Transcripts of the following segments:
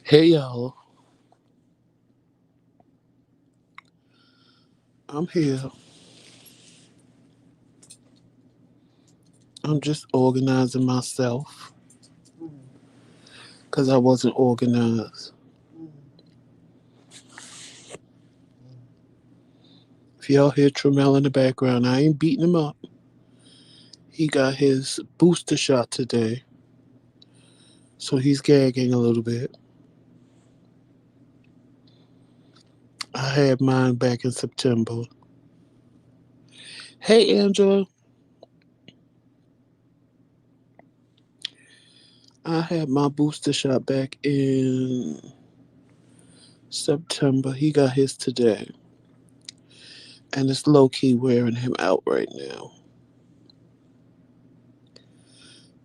Hey y'all, I'm here. I'm just organizing myself because I wasn't organized. If y'all hear Tremel in the background, I ain't beating him up. He got his booster shot today, so he's gagging a little bit. I had mine back in September. Hey Angela, I had my booster shot back in September. He got his today, and it's low key wearing him out right now.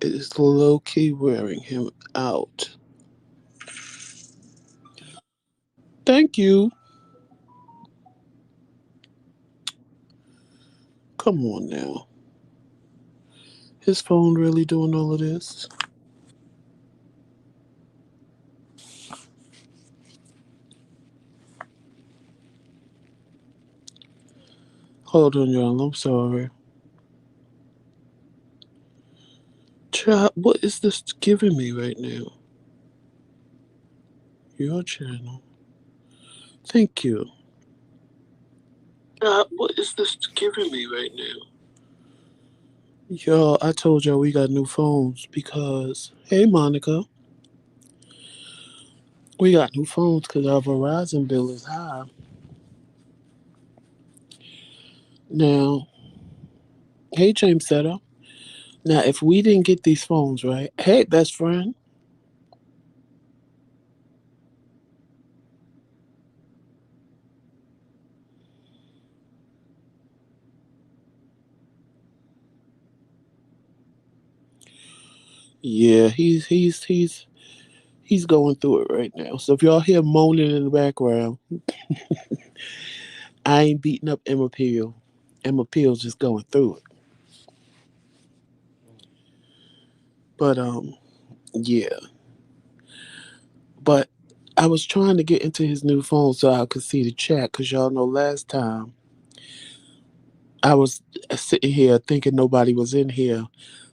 It is low key wearing him out. Thank you. Come on now. His phone really doing all of this? Hold on, y'all. I'm sorry. Child, what is this giving me right now? Your channel. Thank you. Child, what is this giving me right now? Y'all, I told y'all we got new phones because, hey, Monica, we got new phones because our Verizon bill is high. Now, hey, James Setter. Now, if we didn't get these phones, right? Hey, best friend. Yeah, he's going through it right now. So if y'all hear moaning in the background, I ain't beating up Emma Peel. Emma Peel's just going through it. But yeah. But I was trying to get into his new phone so I could see the chat because y'all know last time I was sitting here thinking nobody was in here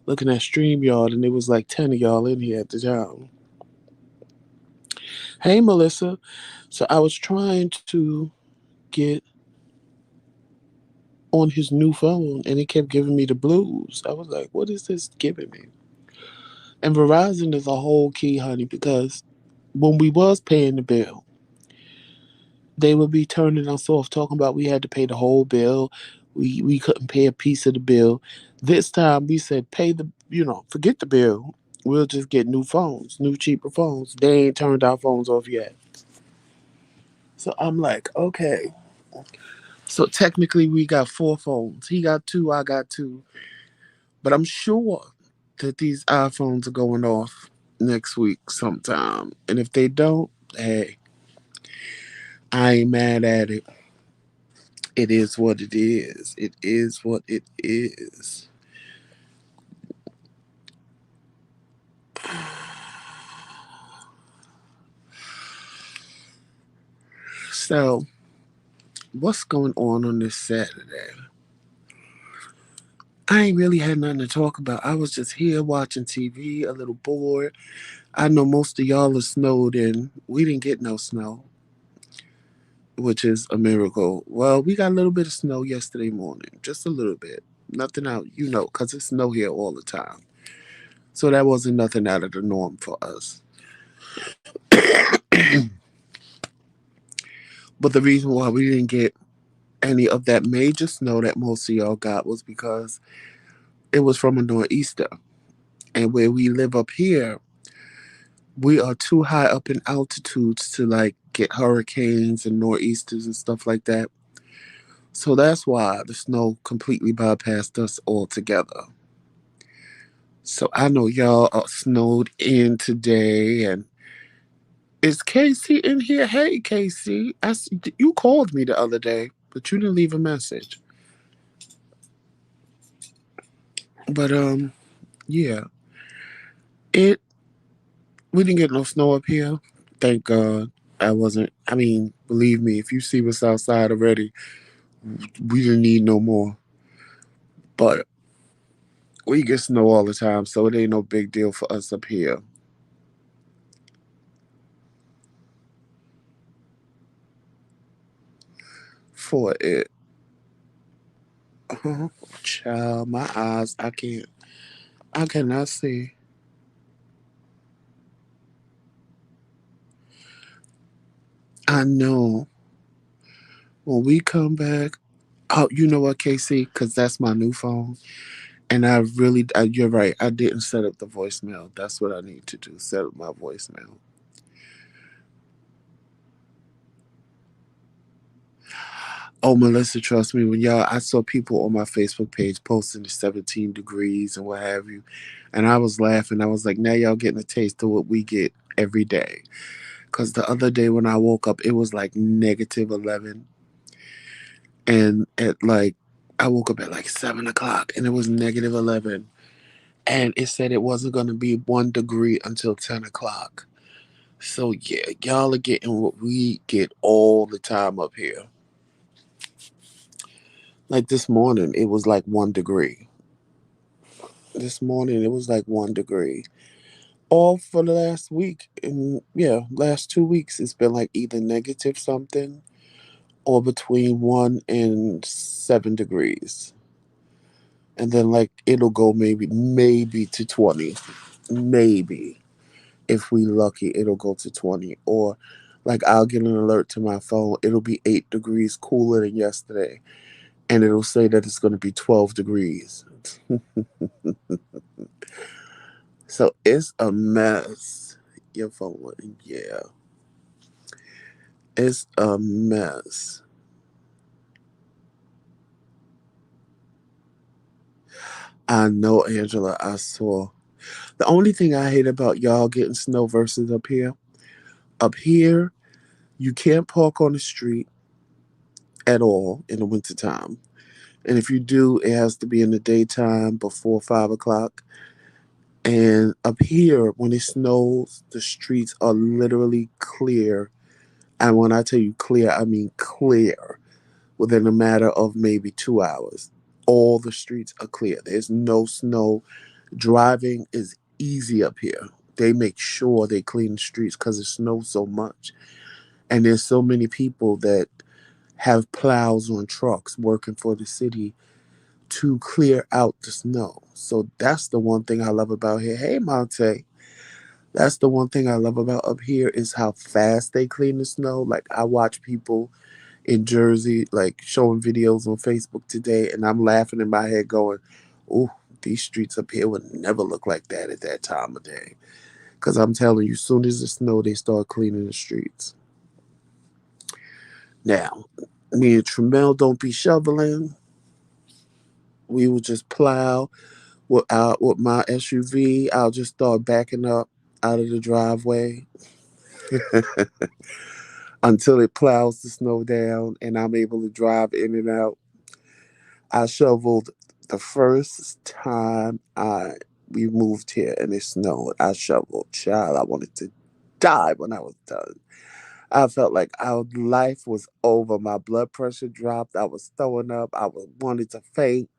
looking at StreamYard and it was like 10 of y'all in here at the time. Hey Melissa. So I was trying to get on his new phone and it kept giving me the blues. I was like, what is this giving me? And Verizon is a whole key, honey, because when we was paying the bill, they would be turning us off, talking about we had to pay the whole bill. We couldn't pay a piece of the bill. This time we said pay the forget the bill. We'll just get new phones, new cheaper phones. They ain't turned our phones off yet. So I'm like, okay. So technically we got four phones. He got two, I got two. But I'm sure that these iPhones are going off next week sometime. And if they don't, hey, I ain't mad at it. It is what it is. It is what it is. So, what's going on this Saturday? I ain't really had nothing to talk about. I was just here watching TV, a little bored. I know most of y'all are snowed in. We didn't get no snow, which is a miracle. Well, we got a little bit of snow yesterday morning, just a little bit. Nothing out, because it's snow here all the time. So that wasn't nothing out of the norm for us. But the reason why we didn't get any of that major snow that most of y'all got was because it was from a nor'easter. And where we live up here, we are too high up in altitudes to like get hurricanes and nor'easters and stuff like that. So that's why the snow completely bypassed us altogether. So I know y'all are snowed in today. And is Casey in here? Hey, Casey. You called me the other day, but you didn't leave a message. But, yeah. It We didn't get no snow up here. Thank God I wasn't. I mean, believe me, if you see what's outside already, we didn't need no more. But we get snow all the time, so it ain't no big deal for us up here. For it. Child, my eyes, I can't. I cannot see. I know. When we come back, oh, you know what, Casey? Because that's my new phone. And you're right. I didn't set up the voicemail. That's what I need to do. Set up my voicemail. Oh, Melissa, trust me. When y'all, I saw people on my Facebook page posting the 17 degrees and what have you. And I was laughing. I was like, now y'all getting a taste of what we get every day. Because the other day when I woke up, it was like negative 11. And I woke up at like 7 o'clock and it was negative 11. And it said it wasn't going to be 1 degree until 10 o'clock. So yeah, y'all are getting what we get all the time up here. Like this morning, it was like 1 degree. This morning, it was like 1 degree. All for the last week. And yeah, last 2 weeks, it's been like either negative something or between 1 and 7 degrees. And then like it'll go maybe to 20. Maybe. If we lucky, it'll go to 20. Or like I'll get an alert to my phone. It'll be 8 degrees cooler than yesterday. And it'll say that it's going to be 12 degrees. So it's a mess. Your phone, yeah. It's a mess. I know, Angela, I saw. The only thing I hate about y'all getting snow versus up here, you can't park on the street at all in the wintertime. And if you do, it has to be in the daytime before 5 o'clock. And up here, when it snows, the streets are literally clear. And when I tell you clear, I mean clear within a matter of maybe 2 hours. All the streets are clear. There's no snow. Driving is easy up here. They make sure they clean the streets because it snows so much. And there's so many people that have plows on trucks working for the city to clear out the snow. So that's the one thing I love about here. Hey, Monte. That's the one thing I love about up here is how fast they clean the snow. Like I watch people in Jersey like showing videos on Facebook today, and I'm laughing in my head, going, "Oh, these streets up here would never look like that at that time of day." Because I'm telling you, soon as it snow, they start cleaning the streets. Now, me and Tremel don't be shoveling. We will just plow with my SUV. I'll just start backing up out of the driveway until it plows the snow down and I'm able to drive in and out. I shoveled the first time I we moved here and it snowed. I shoveled. Child, I wanted to die when I was done. I felt like our life was over. My blood pressure dropped. I was throwing up. I was wanted to faint.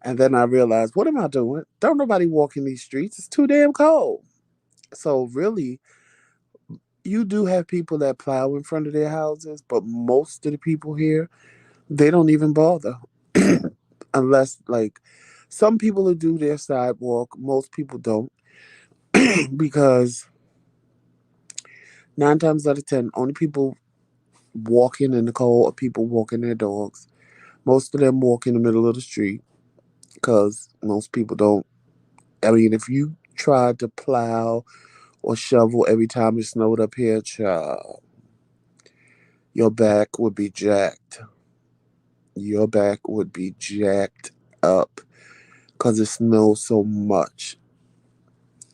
And then I realized, what am I doing? Don't nobody walk in these streets. It's too damn cold. So really, you do have people that plow in front of their houses, but most of the people here, they don't even bother. Unless like some people will do their sidewalk, most people don't. Because 9 times out of 10, only people walking in the cold are people walking their dogs. Most of them walk in the middle of the street because most people don't. I mean, if you tried to plow or shovel every time it snowed up here, child, your back would be jacked. Your back would be jacked up because it snows so much.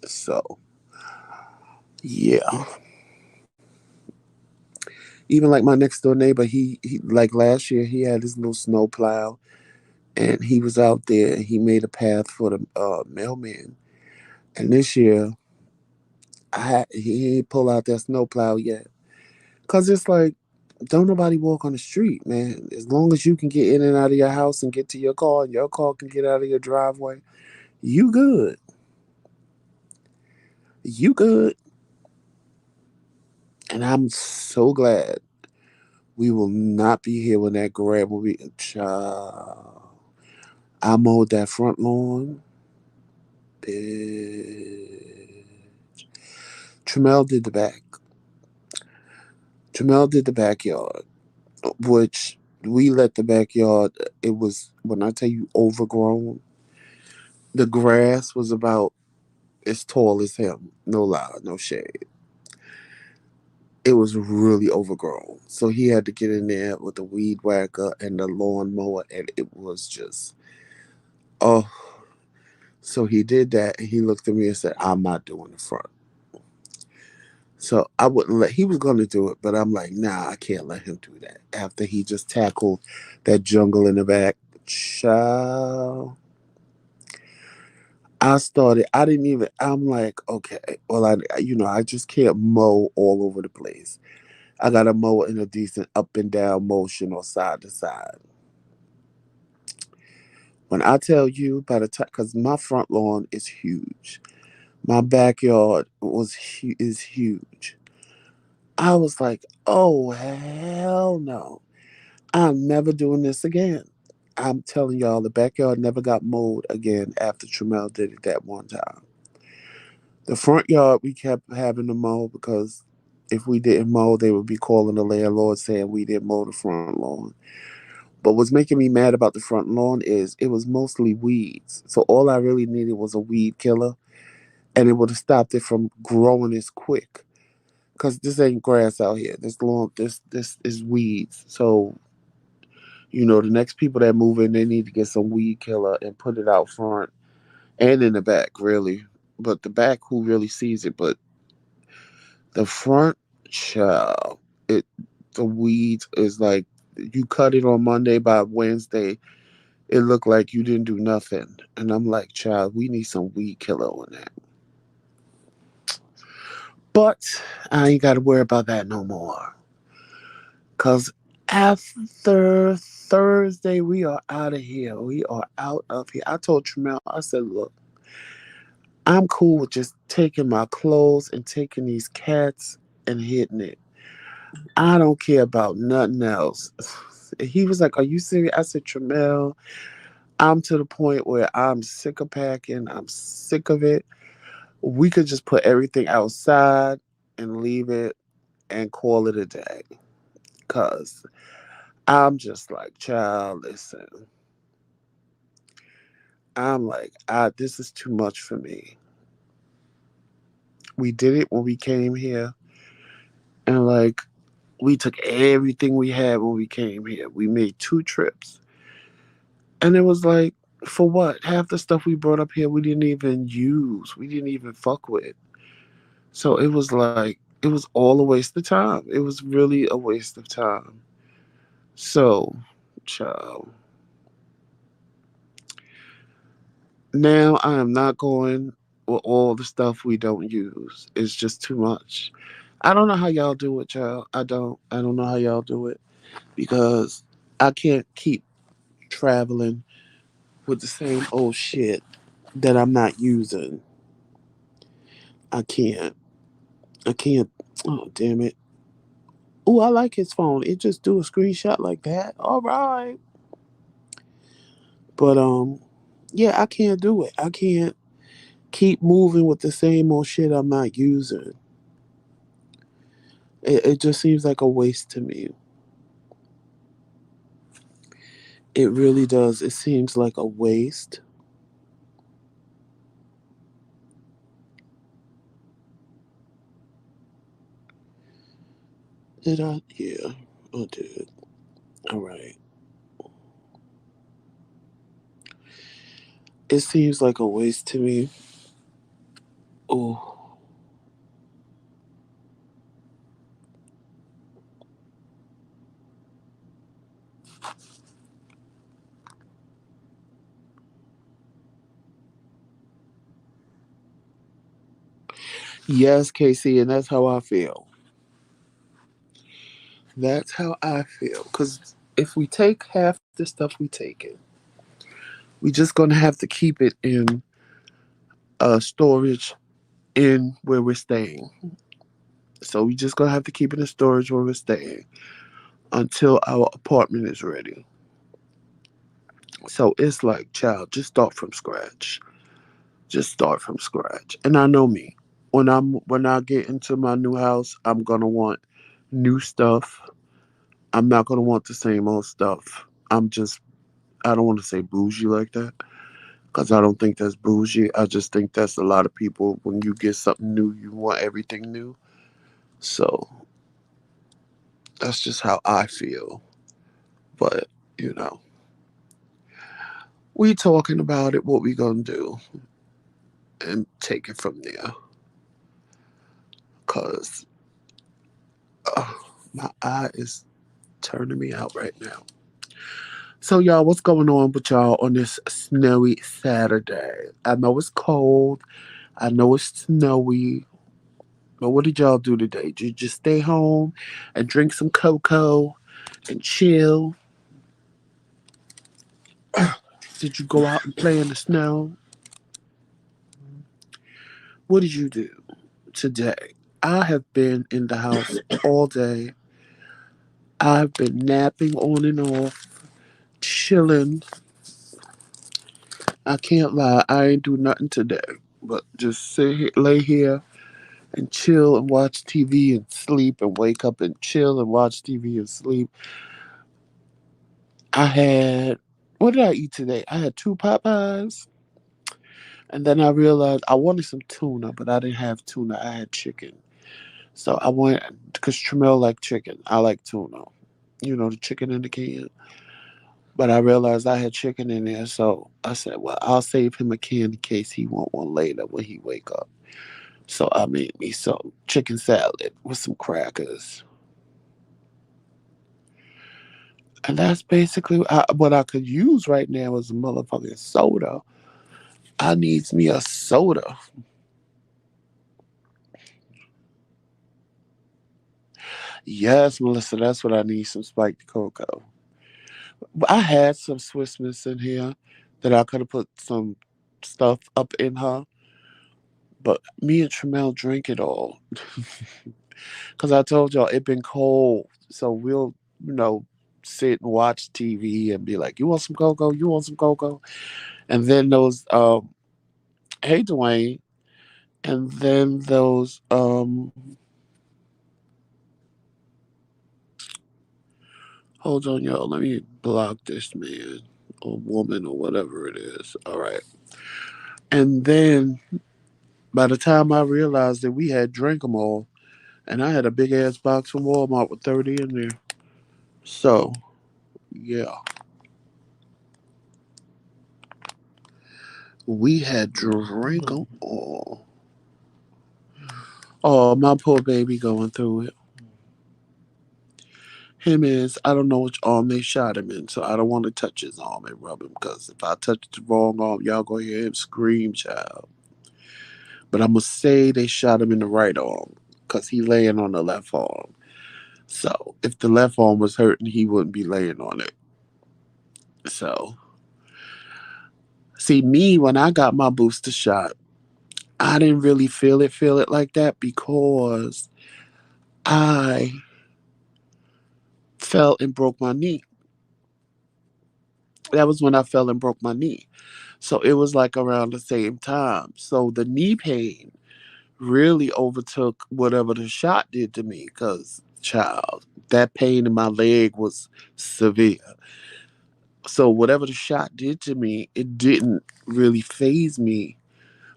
So, yeah. Even like my next door neighbor, he like last year, he had his little snow plow and he was out there and he made a path for the mailman. And this year, He ain't pull out that snowplow yet. Cause it's like, don't nobody walk on the street, man. As long as you can get in and out of your house and get to your car, and your car can get out of your driveway, you good. You good. And I'm so glad we will not be here when that grab will be. Child, I mowed that front lawn. Bitch. Tramel did the back. Tramel did the backyard, which we let the backyard. It was, when I tell you, overgrown. The grass was about as tall as him. No lie, no shade. It was really overgrown. So he had to get in there with the weed whacker and the lawnmower, and it was just, oh. So he did that, and he looked at me and said, I'm not doing the front. So I wouldn't let, he was going to do it, but I'm like, nah, I can't let him do that. After he just tackled that jungle in the back. Child. I didn't even, I'm like, okay, well, I just can't mow all over the place. I got to mow in a decent up and down motion or side to side. When I tell you, by the time, because my front lawn is huge, my backyard is huge. I was like, oh, hell no. I'm never doing this again. I'm telling y'all, the backyard never got mowed again after Tramel did it that one time. The front yard we kept having to mow because if we didn't mow, they would be calling the landlord saying we didn't mow the front lawn. But what's making me mad about the front lawn is it was mostly weeds. So all I really needed was a weed killer, and it would have stopped it from growing as quick. Cause this ain't grass out here. This is weeds. So the next people that move in, they need to get some weed killer and put it out front and in the back, really. But the back, who really sees it? But the front, child, it the weeds is like you cut it on Monday, by Wednesday, it looked like you didn't do nothing. And I'm like, child, we need some weed killer on that. But I ain't got to worry about that no more. Cause after Thursday, we are out of here. We are out of here. I told Tremel, I said, look, I'm cool with just taking my clothes and taking these cats and hitting it. I don't care about nothing else. He was like, are you serious? I said, Tremel, I'm to the point where I'm sick of packing. I'm sick of it. We could just put everything outside and leave it and call it a day. Cause I'm just like, child, listen. I'm like, this is too much for me. We did it when we came here, and like, we took everything we had when we came here. We made 2 trips, and it was like, for what? Half the stuff we brought up here, we didn't even use. We didn't even fuck with. So it was like, it was all a waste of time. It was really a waste of time. So, child, now I am not going with all the stuff we don't use. It's just too much. I don't know how y'all do it, child. I don't know how y'all do it because I can't keep traveling with the same old shit that I'm not using. I can't. I can't. Oh, damn it. Oh, I like his phone. It just do a screenshot like that. All right. But yeah, I can't do it. I can't keep moving with the same old shit I'm not using. It just seems like a waste to me. It really does. It seems like a waste. Did I? Yeah, I did. All right. It seems like a waste to me. Oh, Yes, Casey, and that's how I feel. That's how I feel. Because if we take half the stuff we take in, we just gonna have to keep it in storage in where we're staying. So we just gonna have to keep it in storage where we're staying until our apartment is ready. So it's like, child, just start from scratch. Just start from scratch. And I know me. When I get into my new house, I'm gonna want new stuff. I'm not gonna want the same old stuff. I don't want to say bougie like that because I don't think that's bougie. I just think that's a lot of people. When you get something new, you want everything new. So that's just how I feel. But you know, we talking about it. What we gonna do and take it from there? Cause uh, my eye is turning me out right now. So y'all, what's going on with y'all on this snowy Saturday? I know it's cold. I know it's snowy. But what did y'all do today? Did you just stay home and drink some cocoa and chill? Did you go out and play in the snow? What did you do today? I have been in the house all day. I've been napping on and off, chilling. I can't lie, I ain't do nothing today, but just sit here, lay here and chill and watch TV and sleep and wake up and chill and watch TV and sleep. I had, what did I eat today? I had two Popeyes. And then I realized I wanted some tuna, but I didn't have tuna. I had chicken. So I went, because Tramel liked chicken. I like tuna. You know, the chicken in the can. But I realized I had chicken in there. So I said, well, I'll save him a can in case he want one later when he wake up. So I made me some chicken salad with some crackers. And that's basically what I could use right now is a motherfucking soda. I needs me a soda. Yes, Melissa, that's what I need, some spiked cocoa. But I had some Swiss Miss in here that I could have put some stuff up in her, but me and Tramel drink it all. Because I told y'all it been cold. So we'll, you know, sit and watch TV and be like, you want some cocoa? You want some cocoa? And then those, hey, Dwayne. And then those, hold on, y'all. Let me block this man or woman or whatever it is. All right. And then by the time I realized that we had drank them all, and I had a big ass box from Walmart with 30 in there. So, yeah, we had drank them all. Oh, my poor baby going through it. Him is, I don't know which arm they shot him in, so I don't want to touch his arm and rub him because if I touch the wrong arm, y'all gonna hear him scream, child. But I'm gonna say they shot him in the right arm because he laying on the left arm. So if the left arm was hurting, he wouldn't be laying on it. So see, me, when I got my booster shot, I didn't really feel it like that because I fell and broke my knee. That was when I fell and broke my knee. So it was like around the same time. So the knee pain really overtook whatever the shot did to me because, child, that pain in my leg was severe. So whatever the shot did to me, it didn't really phase me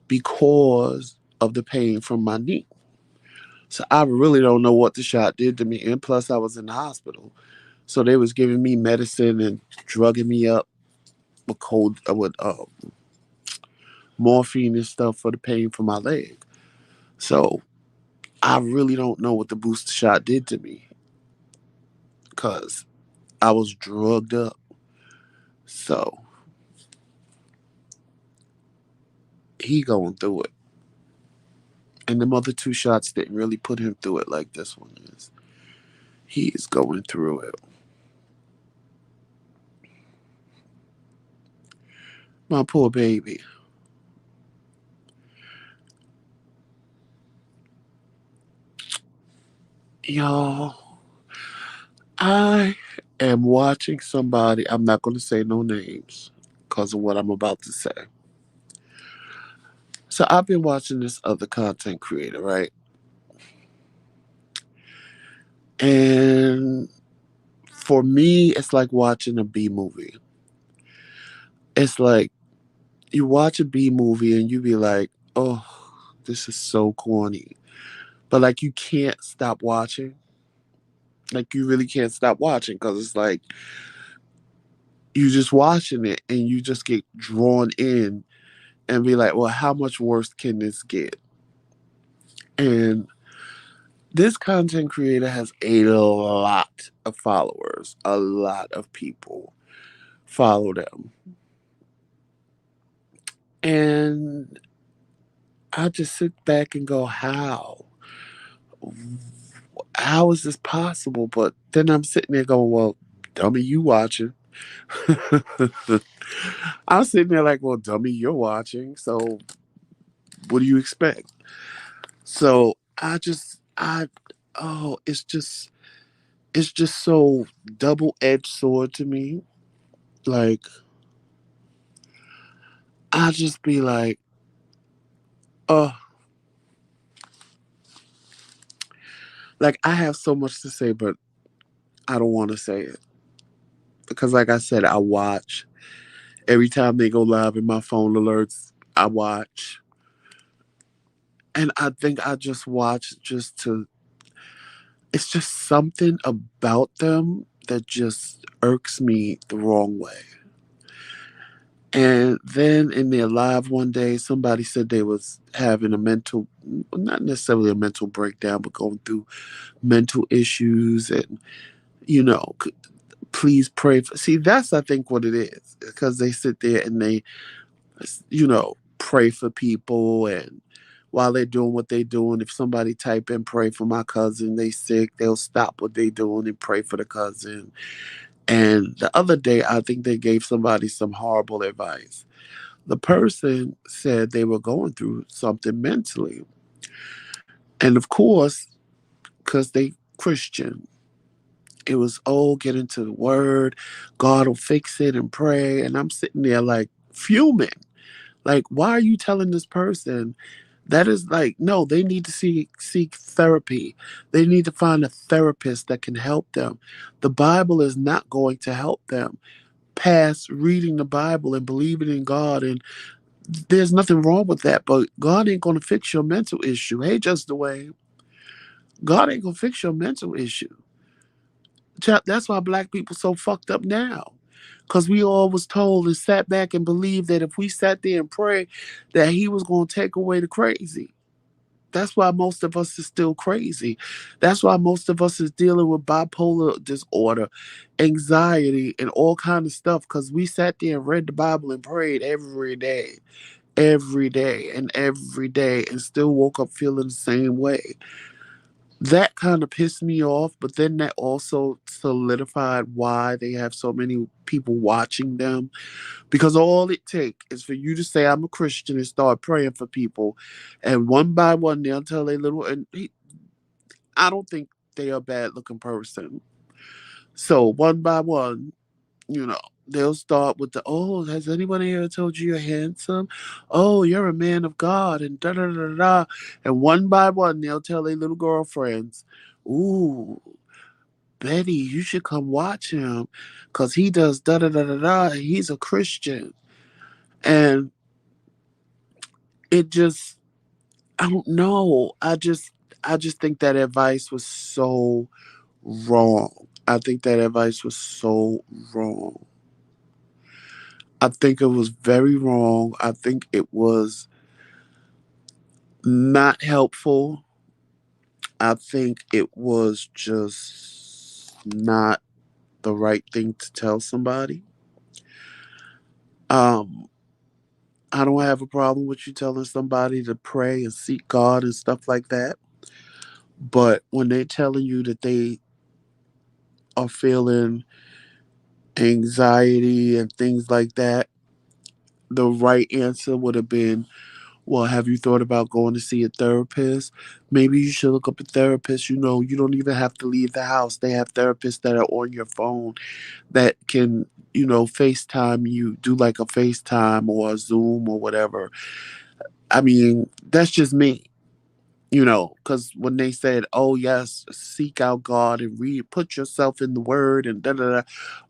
because of the pain from my knee. So I really don't know what the shot did to me. And plus, I was in the hospital, so they was giving me medicine and drugging me up with morphine and stuff for the pain from my leg. So I really don't know what the booster shot did to me because I was drugged up. So he going through it, And them other two shots didn't really put him through it like this one is. He is going through it. My poor baby. Y'all, I am watching somebody. I'm not going to say no names because of what I'm about to say. So I've been watching this other content creator, right? And for me, it's like watching a B movie. It's like you watch a B movie and you be like, oh, this is so corny. But like you can't stop watching. Like you really can't stop watching because it's like you just watching it and you just get drawn in and be like, well, how much worse can this get? And this content creator has a lot of followers. A lot of people follow them. And I just sit back and go, how? How is this possible? But then I'm sitting there going, well, dummy, you watching. I'm sitting there like, well, dummy, you're watching. So what do you expect? So oh, it's just so double edged sword to me. Like, I just be like, oh, like I have so much to say, but I don't want to say it. Because, like I said, I watch. Every time they go live in my phone alerts, I watch. And I think I just watch just to, it's just something about them that just irks me the wrong way. And then in their live one day, somebody said they was having a mental, not necessarily a mental breakdown, but going through mental issues and, you know, please pray for. See, that's I think what it is because they sit there and they, pray for people and while they're doing what they're doing, if somebody type in pray for my cousin, they sick, they'll stop what they're doing and pray for the cousin. And the other day, I think they gave somebody some horrible advice. The person said they were going through something mentally. And of course, because they Christian, it was, oh, get into the word, God will fix it and pray. And I'm sitting there like fuming. Like, why are you telling this person that is like, no, they need to seek therapy. They need to find a therapist that can help them. The Bible is not going to help them past reading the Bible and believing in God. And there's nothing wrong with that, but God ain't gonna fix your mental issue. Hey, just the way God ain't gonna fix your mental issue. That's why black people so fucked up now. Cause we all was told and sat back and believed that if we sat there and prayed, that he was gonna take away the crazy. That's why most of us is still crazy. That's why most of us is dealing with bipolar disorder, anxiety, and all kind of stuff. Cause we sat there and read the Bible and prayed every day and every day, and still woke up feeling the same way. That kind of pissed me off, but then that also solidified why they have so many people watching them. Because all it takes is for you to say, I'm a Christian, and start praying for people. And one by one, they'll tell a little, I don't think they are a bad looking person. So one by one, you know, they'll start with the, oh, has anyone here told you you're handsome? Oh, you're a man of God, and da da da da. Da. And one by one, they'll tell their little girlfriends, ooh, Betty, you should come watch him because he does da da da da da. And he's a Christian. And it just, I don't know. I just think that advice was so wrong. I think that advice was so wrong. I think it was very wrong. I think it was not helpful. I think it was just not the right thing to tell somebody. Um, I don't have a problem with you telling somebody to pray and seek God and stuff like that. But when they're telling you that they are feeling anxiety and things like that, the right answer would have been, well, have you thought about going to see a therapist? Maybe you should look up a therapist. You don't even have to leave the house. They have therapists that are on your phone that can, FaceTime you, do like a FaceTime or a Zoom or whatever. I mean, that's just me. Because when they said, oh, yes, seek out God and read, put yourself in the word and da da da.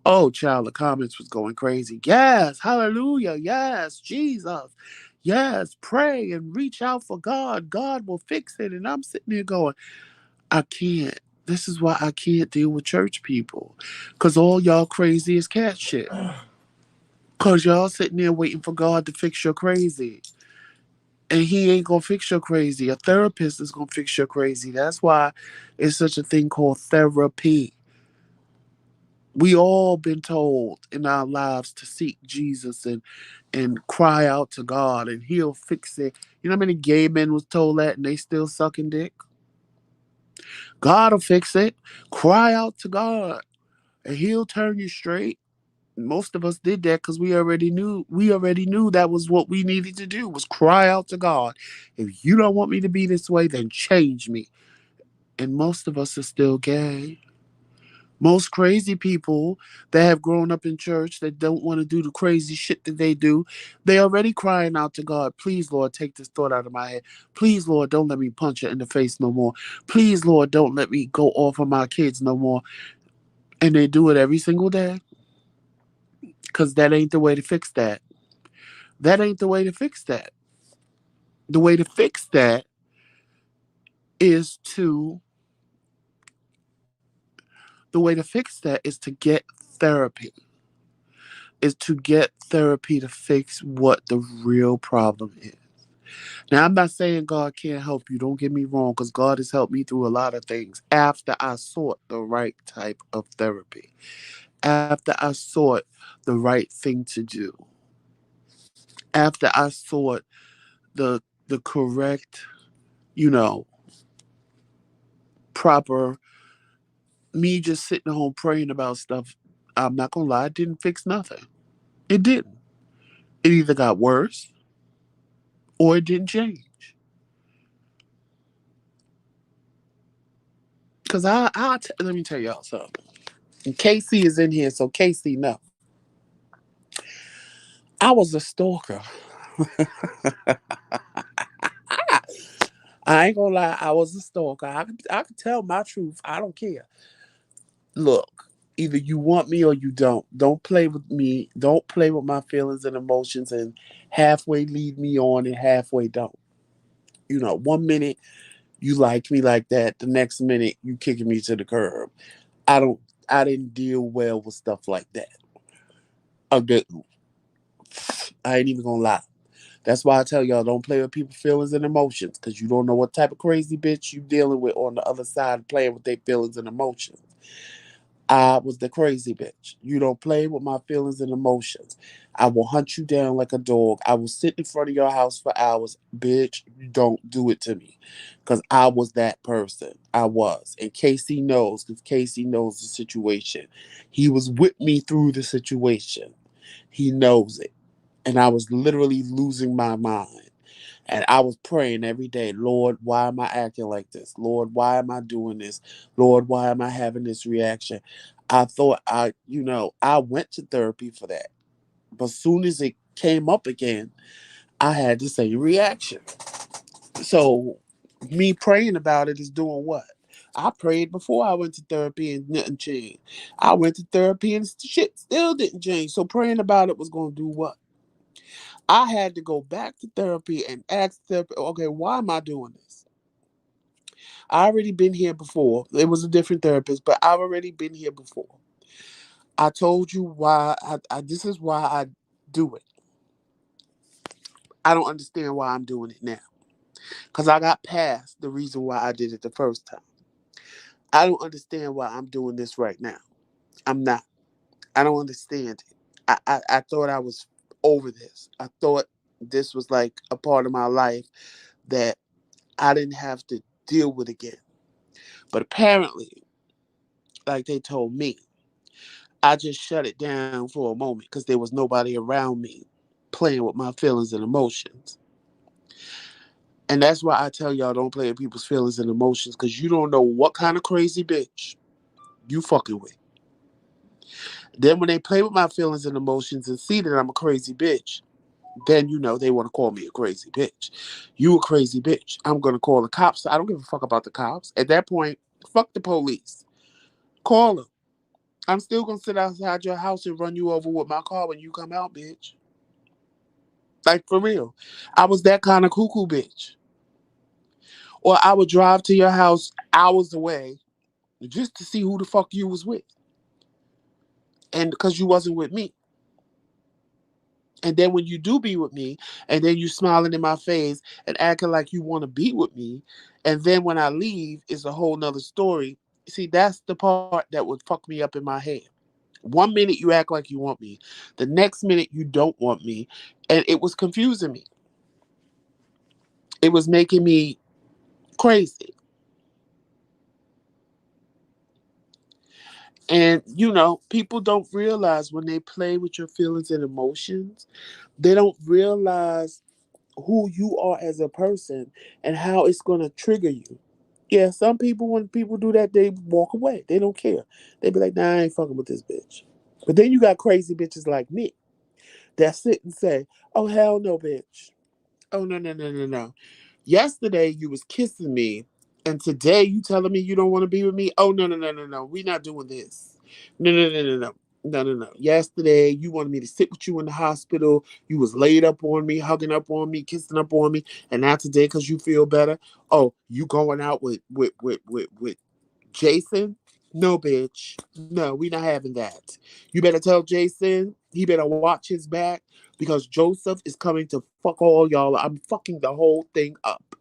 Oh, child, the comments was going crazy. Yes, hallelujah. Yes, Jesus. Yes, pray and reach out for God. God will fix it. And I'm sitting there going, I can't. This is why I can't deal with church people. Because all y'all crazy is cat shit. Because y'all sitting there waiting for God to fix your crazy. And he ain't gonna fix your crazy. A therapist is gonna fix your crazy. That's why it's such a thing called therapy. We all been told in our lives to seek Jesus and cry out to God and he'll fix it. You know how many gay men was told that and they still sucking dick? God will fix it. Cry out to God and he'll turn you straight. Most of us did that because we already knew that was what we needed to do was cry out to God. If you don't want me to be this way, then change me. And most of us are still gay. Most crazy people that have grown up in church that don't want to do the crazy shit that they do, they already crying out to God, please, Lord, take this thought out of my head. Please, Lord, don't let me punch her in the face no more. Please, Lord, don't let me go off on my kids no more. And they do it every single day because that ain't the way to fix that. That ain't the way to fix that. The way to fix that is to the way to fix that is to get therapy. Is to get therapy to fix what the real problem is. Now, I'm not saying God can't help you. Don't get me wrong, because God has helped me through a lot of things after I sought the right type of therapy, after I sought the right thing to do, after I sought the correct, you know, proper me just sitting home praying about stuff. I'm not gonna lie, it didn't fix nothing. It didn't. It either got worse or it didn't change. Cause let me tell y'all something. And Casey is in here, so Casey, no, I was a stalker. I ain't gonna lie, I was a stalker. I could tell my truth. I don't care. Look, either you want me or you don't. Don't play with me. Don't play with my feelings and emotions, and halfway lead me on and halfway don't. 1 minute you like me like that, the next minute you kicking me to the curb. I don't. I didn't deal well with stuff like that. I didn't. I ain't even gonna lie. That's why I tell y'all don't play with people's feelings and emotions because you don't know what type of crazy bitch you dealing with on the other side playing with their feelings and emotions. I was the crazy bitch. You don't play with my feelings and emotions. I will hunt you down like a dog. I will sit in front of your house for hours. Bitch, you don't do it to me. Because I was that person. I was. And Casey knows, because Casey knows the situation. He was with me through the situation. He knows it. And I was literally losing my mind. And I was praying every day, Lord, why am I acting like this? Lord, why am I doing this? Lord, why am I having this reaction? I thought I went to therapy for that. But soon as it came up again, I had the same reaction. So me praying about it is doing what? I prayed before I went to therapy and nothing changed. I went to therapy and shit still didn't change. So praying about it was going to do what? I had to go back to therapy and ask therapy, okay, why am I doing this? I already been here before. It was a different therapist, but I've already been here before. I told you why this is why I do it. I don't understand why I'm doing it now. Because I got past the reason why I did it the first time. I don't understand why I'm doing this right now. I'm not. I don't understand it. I thought I was over this. I thought This was like a part of my life that I didn't have to deal with again. But apparently, like they told me, I just shut it down for a moment because there was nobody around me playing with my feelings and emotions. And that's why I tell y'all don't play with people's feelings and emotions because you don't know what kind of crazy bitch you fucking with. Then when they play with my feelings and emotions and see that I'm a crazy bitch, then you know they want to call me a crazy bitch. You a crazy bitch. I'm gonna call the cops. I don't give a fuck about the cops. At that point, fuck the police. Call them. I'm still gonna sit outside your house and run you over with my car when you come out, bitch. Like for real. I was that kind of cuckoo bitch. Or I would drive to your house hours away just to see who the fuck you was with. And because you wasn't with me. And then when you do be with me, and then you smiling in my face and acting like you want to be with me, and then when I leave, it's a whole nother story. See, that's the part that would fuck me up in my head. 1 minute you act like you want me, the next minute you don't want me, and it was confusing me. It was making me crazy. And people don't realize when they play with your feelings and emotions, they don't realize who you are as a person and how it's going to trigger you. Yeah, some people, when people do that, they walk away. They don't care. They be like, nah, I ain't fucking with this bitch. But then you got crazy bitches like me that sit and say, oh, hell no, bitch. Oh, no, no, no, no, no. Yesterday you was kissing me, and today you telling me you don't want to be with me? Oh, no, no, no, no, no. We not doing this. No, no, no, no, no. No, no, no. Yesterday, you wanted me to sit with you in the hospital. You was laid up on me, hugging up on me, kissing up on me. And now today, because you feel better, oh, you going out with Jason? No, bitch. No, we not having that. You better tell Jason he better watch his back because Joseph is coming to fuck all y'all. I'm fucking the whole thing up.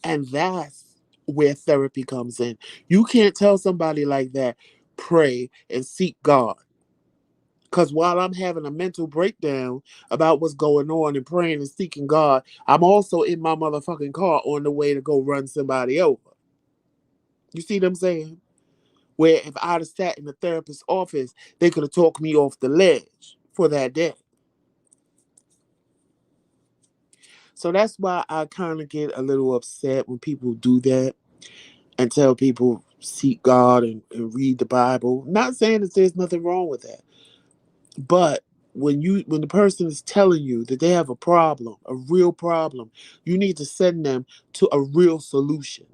And that's where therapy comes in. You can't tell somebody like that, pray and seek God. Because while I'm having a mental breakdown about what's going on and praying and seeking God, I'm also in my motherfucking car on the way to go run somebody over. You see what I'm saying? Where if I'd have sat in the therapist's office, they could have talked me off the ledge for that day. So that's why I kind of get a little upset when people do that and tell people seek God and read the Bible. Not saying that there's nothing wrong with that, but when the person is telling you that they have a problem, a real problem, you need to send them to a real solution.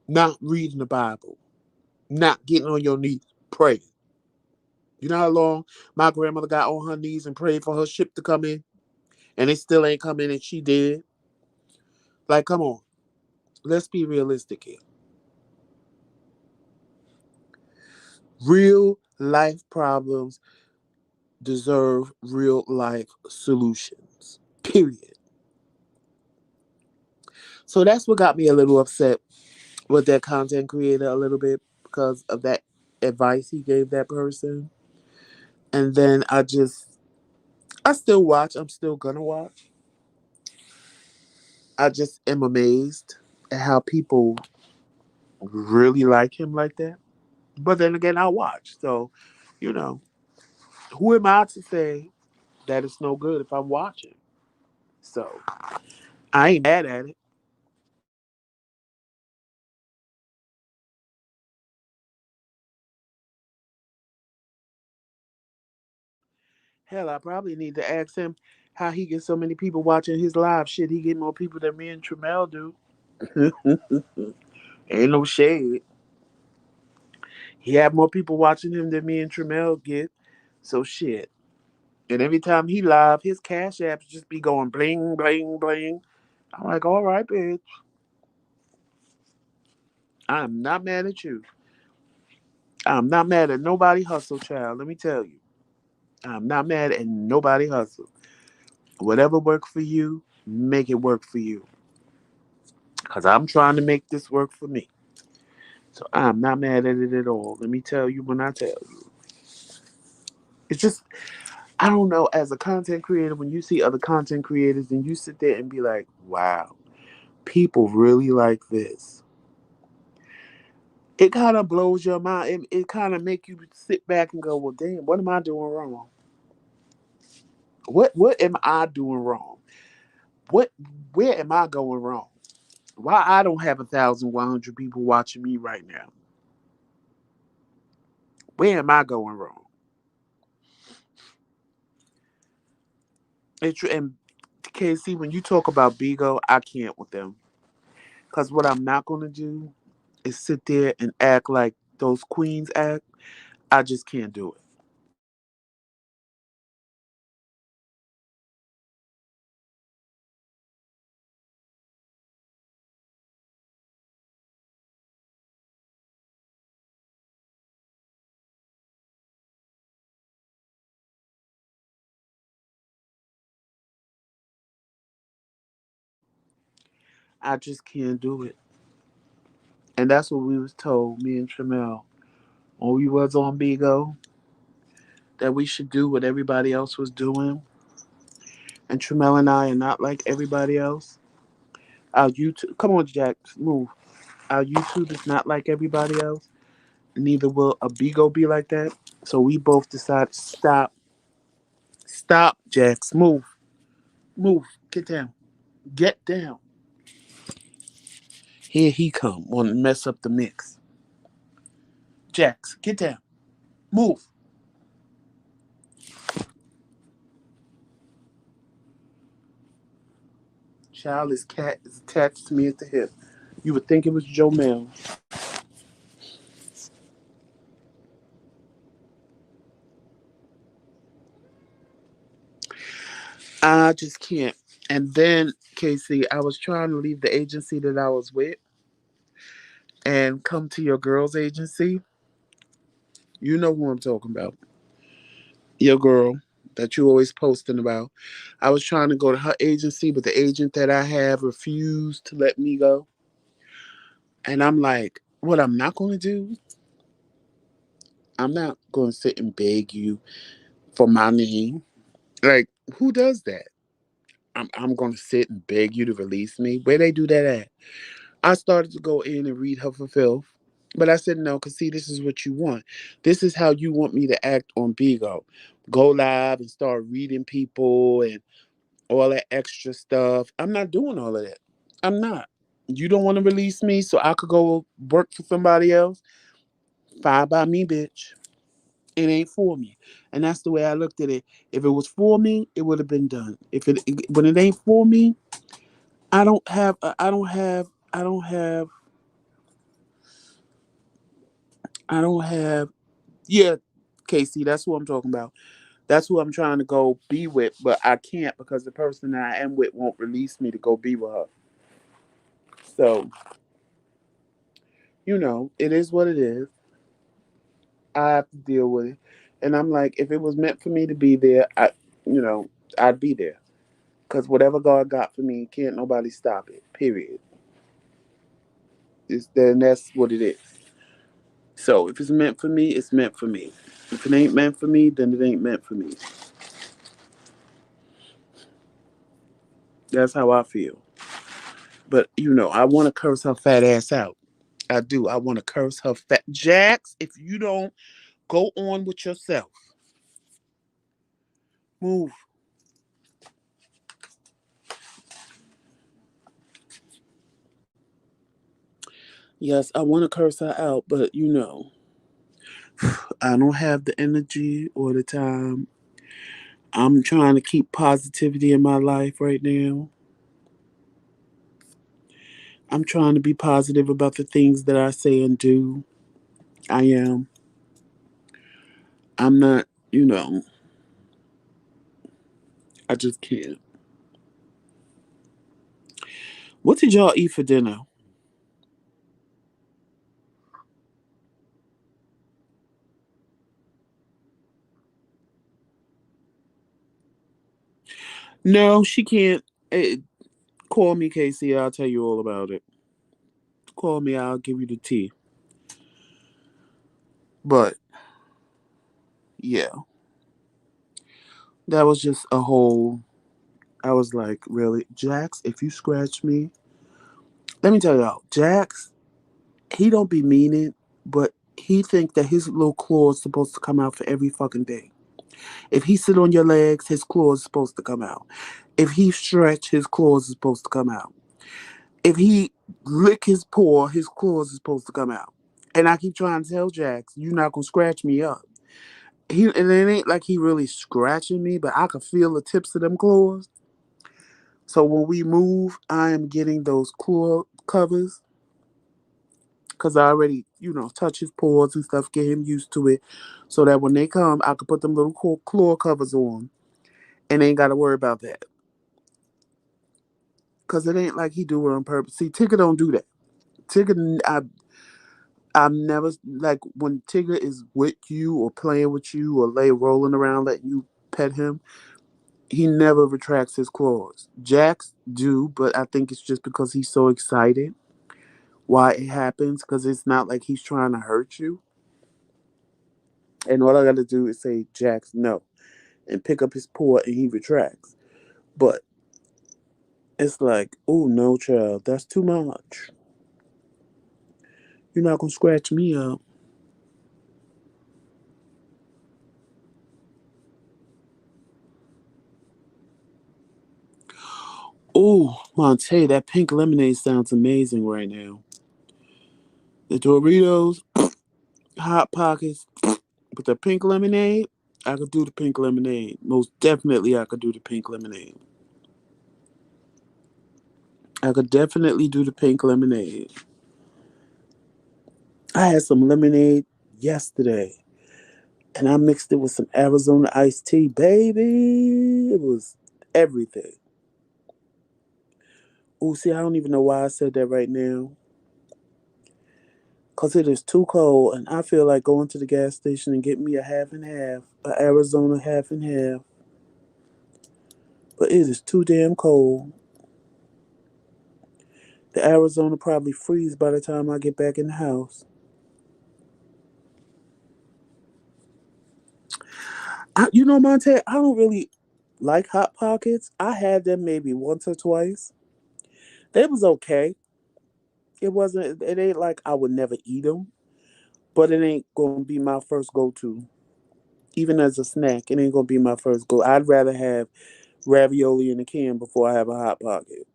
Not reading the Bible, not getting on your knees praying. You know how long my grandmother got on her knees and prayed for her ship to come in, and it still ain't come in, and she did. Like, come on, let's be realistic here. Real life problems deserve real life solutions. Period. So that's what got me a little upset with that content creator a little bit because of that advice he gave that person. And then I still watch. I'm still gonna watch. I just am amazed at how people really like him like that. But then again, I watch. So, you know, who am I to say that it's no good if I'm watching? So I ain't mad at it. Hell, I probably need to ask him how he gets so many people watching his live shit. He get more people than me and Tramel do. Ain't no shade. He had more people watching him than me and Tramel get. So shit. And every time he live, his cash apps just be going bling, bling, bling. I'm like, all right, bitch. I'm not mad at you. I'm not mad at nobody hustle, child. Let me tell you. I'm not mad at nobody hustle. Whatever work for you, make it work for you. Because I'm trying to make this work for me. So I'm not mad at it at all. Let me tell you when I tell you. It's just I don't know, as a content creator, when you see other content creators and you sit there and be like, wow, people really like this. It kind of blows your mind. It kind of make you sit back and go, well, damn, what am I doing wrong? What am I doing wrong? What where am I going wrong? Why I don't have 1,100 people watching me right now? Where am I going wrong? And KC, when you talk about Bigo, I can't with them. Cause what I'm not gonna do is sit there and act like those queens act. I just can't do it. I just can't do it. And that's what we was told, me and Tramel, when we was on Bigo, that we should do what everybody else was doing. And Tramel and I are not like everybody else. Our YouTube, come on, Jack, move. Our YouTube is not like everybody else. Neither will a Bigo be like that. So we both decided, stop, Jax, move, get down, get down. Here he come, want to mess up the mix. Jax, get down, move. Child, his cat is attached to me at the hip. You would think it was Joe Mel. I just can't. And then, Casey, I was trying to leave the agency that I was with and come to your girl's agency. You know who I'm talking about. Your girl that you always posting about. I was trying to go to her agency, but the agent that I have refused to let me go. And I'm like, what I'm not going to do, I'm not going to sit and beg you for my name. Like, who does that? I'm going to sit and beg you to release me. Where they do that at? I started to go in and read her for filth. But I said no, because see, this is what you want. This is how you want me to act on Bigo. Go live and start reading people and all that extra stuff. I'm not doing all of that. I'm not. You don't want to release me so I could go work for somebody else? Fine by me, bitch. It ain't for me. And that's the way I looked at it. If it was for me, it would have been done. If it when it ain't for me, I don't have I don't have yeah, Casey, that's who I'm talking about. That's who I'm trying to go be with, but I can't because the person that I am with won't release me to go be with her. So, it is what it is. I have to deal with it. And I'm like, if it was meant for me to be there, you know, I'd be there. Because whatever God got for me, can't nobody stop it. Period. Then that's what it is. So if it's meant for me, it's meant for me. If it ain't meant for me, then it ain't meant for me. That's how I feel. But I want to curse her fat ass out. I do. I want to curse her fat Jax. If you don't go on with yourself, move. Yes, I want to curse her out, but I don't have the energy or the time. I'm trying to keep positivity in my life right now. I'm trying to be positive about the things that I say and do. I am. I'm not, I just can't. What did y'all eat for dinner? No, she can't. Call me, Casey. I'll tell you all about it. Call me. I'll give you the tea. But, yeah. That was just a whole. I was like, really, Jax? If you scratch me, let me tell y'all, Jax, he don't be meaning, but he think that his little claws supposed to come out for every fucking day. If he sit on your legs, his claws supposed to come out. If he stretch, his claws is supposed to come out. If he lick his paw, his claws is supposed to come out. And I keep trying to tell Jax, you're not gonna scratch me up. And it ain't like he really scratching me, but I can feel the tips of them claws. So when we move, I am getting those claw covers because I already, touch his paws and stuff, get him used to it, so that when they come, I can put them little claw covers on, and ain't got to worry about that. Cause it ain't like he do it on purpose. See, Tigger don't do that. Tigger, I'm never like when Tigger is with you or playing with you or lay rolling around letting you pet him. He never retracts his claws. Jax do, but I think it's just because he's so excited why it happens. Because it's not like he's trying to hurt you. And all I got to do is say Jax no, and pick up his paw and he retracts. But it's like, oh no, child, that's too much. You're not gonna scratch me up. Oh, Monte, that pink lemonade sounds amazing right now. The Doritos, Hot Pockets, with the pink lemonade, I could do the pink lemonade. Most definitely, I could do the pink lemonade. I could definitely do the pink lemonade. I had some lemonade yesterday, and I mixed it with some Arizona iced tea, baby. It was everything. Oh, see, I don't even know why I said that right now. Because it is too cold, and I feel like going to the gas station and get me a half and half, a Arizona half and half. But it is too damn cold. The Arizona probably freeze by the time I get back in the house. Monte, I don't really like Hot Pockets. I had them maybe once or twice. They was okay. It wasn't. It ain't like I would never eat them, but it ain't gonna be my first go to. Even as a snack, it ain't gonna be my first go. I'd rather have ravioli in a can before I have a Hot Pocket.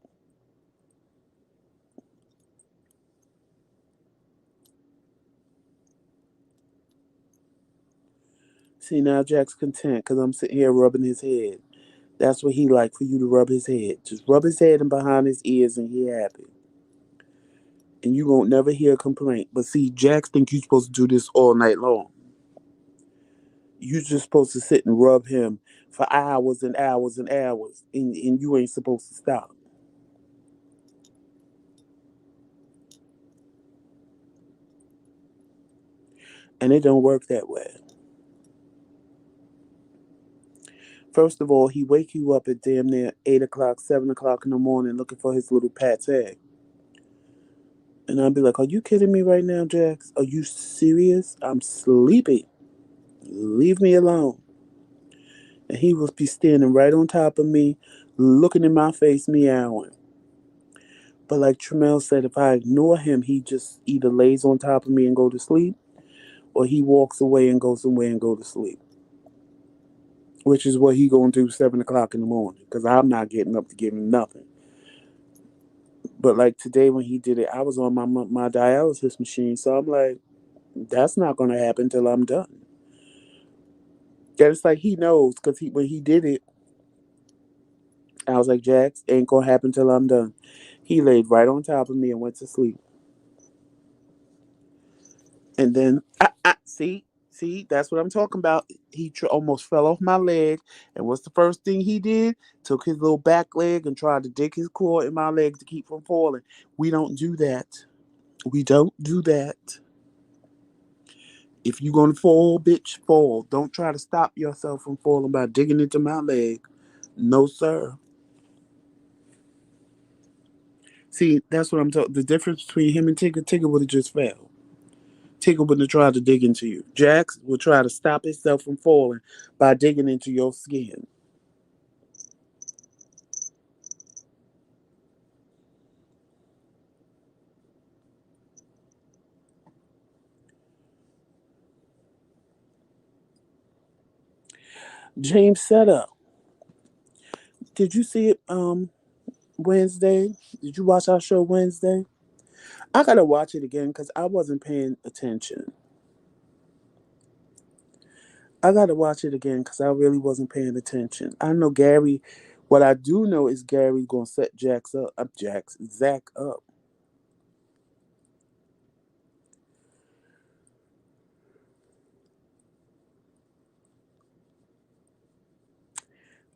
See, now Jack's content because I'm sitting here rubbing his head. That's what he like, for you to rub his head. Just rub his head and behind his ears, and he happy. And you won't never hear a complaint. But see, Jax think you supposed to do this all night long. You just supposed to sit and rub him for hours and hours and hours, and you ain't supposed to stop. And it don't work that way. First of all, he wake you up at damn near 8 o'clock, 7 o'clock in the morning looking for his little Pat's egg. And I'll be like, are you kidding me right now, Jax? Are you serious? I'm sleeping. Leave me alone. And he will be standing right on top of me, looking in my face, meowing. But like Tremel said, if I ignore him, he just either lays on top of me and go to sleep, or he walks away and goes somewhere and go to sleep. Which is what he gonna do 7 o'clock in the morning, because I'm not getting up to give him nothing. But like today when he did it, I was on my dialysis machine, so I'm like, that's not gonna happen till I'm done. And it's like he knows, because when he did it, I was like, Jax, ain't gonna happen till I'm done. He laid right on top of me and went to sleep. And then, see, that's what I'm talking about. He almost fell off my leg. And what's the first thing he did? Took his little back leg and tried to dig his claw in my leg to keep from falling. We don't do that. We don't do that. If you're going to fall, bitch, fall. Don't try to stop yourself from falling by digging into my leg. No, sir. See, that's what I'm talking. The difference between him and Tigger would have just fell. Tigger wouldn't have tried to dig into you. Jax would try to stop himself from falling by digging into your skin. James Setup. Did you see it Wednesday? Did you watch our show Wednesday? I gotta watch it again because I wasn't paying attention. I gotta watch it again because I really wasn't paying attention. I know Gary. What I do know is Gary's gonna set Zach up.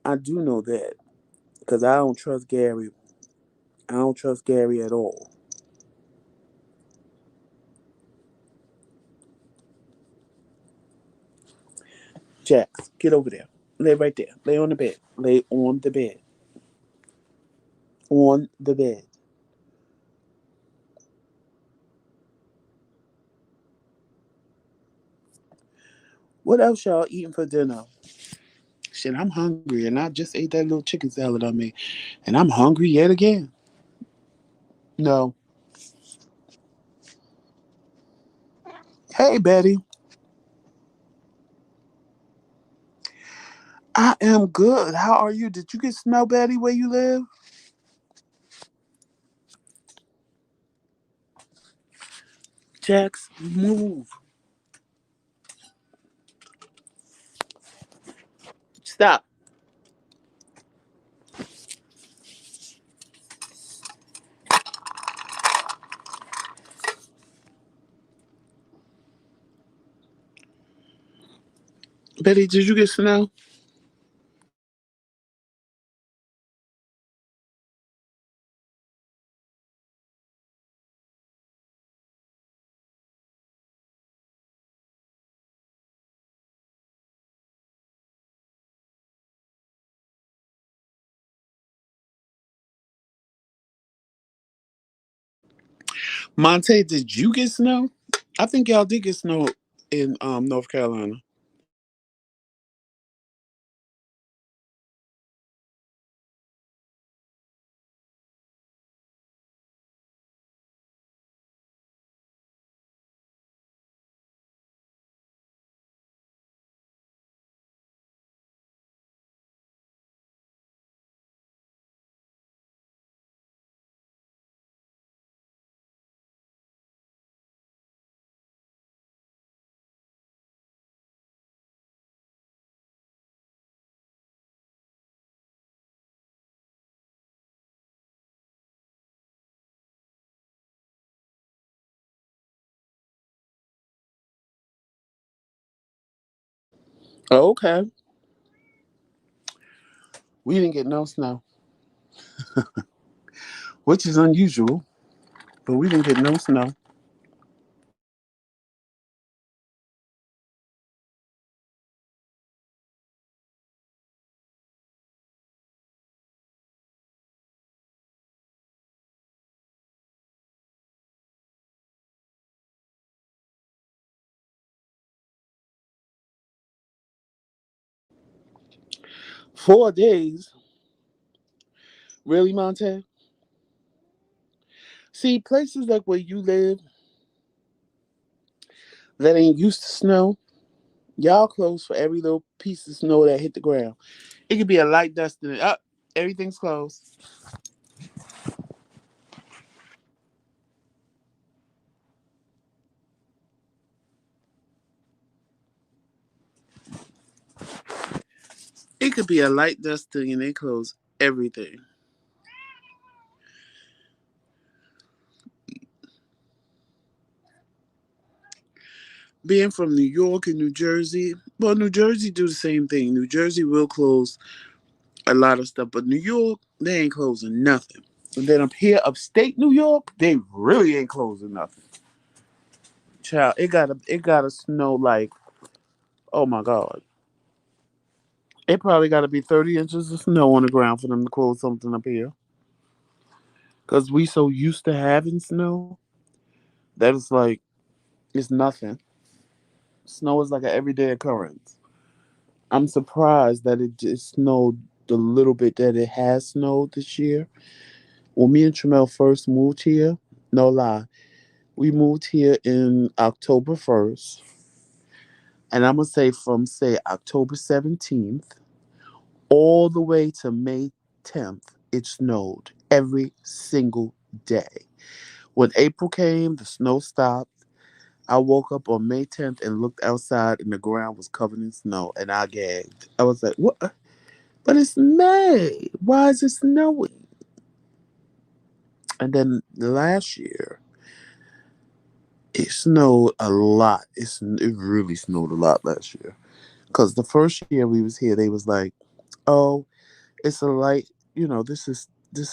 I do know that because I don't trust Gary. I don't trust Gary at all. Jax, get over there. Lay right there. Lay on the bed. Lay on the bed. On the bed. What else y'all eating for dinner? Shit, I'm hungry, and I just ate that little chicken salad I made, and I'm hungry yet again. No. Hey, Betty. I am good. How are you? Did you get snow, Betty, where you live? Jax, move. Stop. Betty, did you get snow? 'Monte, did you get snow? I think y'all did get snow in North Carolina. 'Okay. We didn't get no snow, which is unusual, but we didn't get no snow. 4 days? Really, Monte? See, places like where you live that ain't used to snow, y'all close for every little piece of snow that hit the ground. It could be a light dust and up, everything's closed. It could be a light dusting and they close everything. Being from New York and New Jersey, well, New Jersey do the same thing. New Jersey will close a lot of stuff, but New York, they ain't closing nothing. And then up here, upstate New York, they really ain't closing nothing. Child, it gotta snow like, oh my god, it probably gotta be 30 inches of snow on the ground for them to close something up here. Cause we so used to having snow that it's like it's nothing. Snow is like an everyday occurrence. I'm surprised that it just snowed the little bit that it has snowed this year. When me and Tramel first moved here, no lie, we moved here in October 1st. And I'm gonna say from say October 17th all the way to May 10th, it snowed every single day. When April came, the snow stopped. I woke up on May 10th and looked outside, and the ground was covered in snow, and I gagged. I was like, "What? But it's May. Why is it snowing?" And then last year, it snowed a lot. It really snowed a lot last year. Because the first year we was here, they was like, "Oh, it's a light. This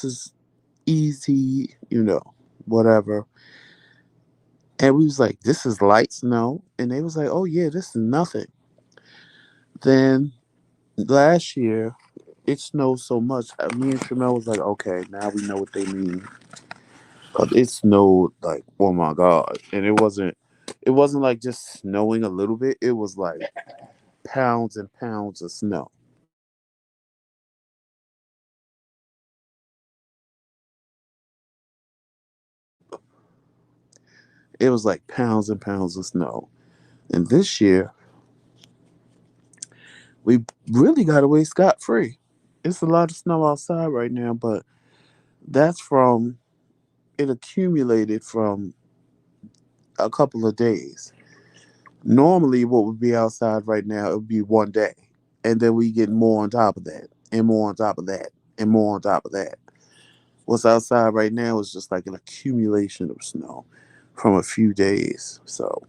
is easy. Whatever." And we was like, "This is light snow," and they was like, "Oh yeah, this is nothing." Then last year, it snowed so much. Me and Tramel was like, "Okay, now we know what they mean." 'Cause it snowed like, oh my god, and it wasn't like just snowing a little bit. It was like pounds and pounds of snow. It was like pounds and pounds of snow. And this year, we really got away scot free. It's a lot of snow outside right now, but that's from it accumulated from a couple of days. Normally, what would be outside right now, it would be one day. And then we get more on top of that, and more on top of that, and more on top of that. What's outside right now is just like an accumulation of snow from a few days. So,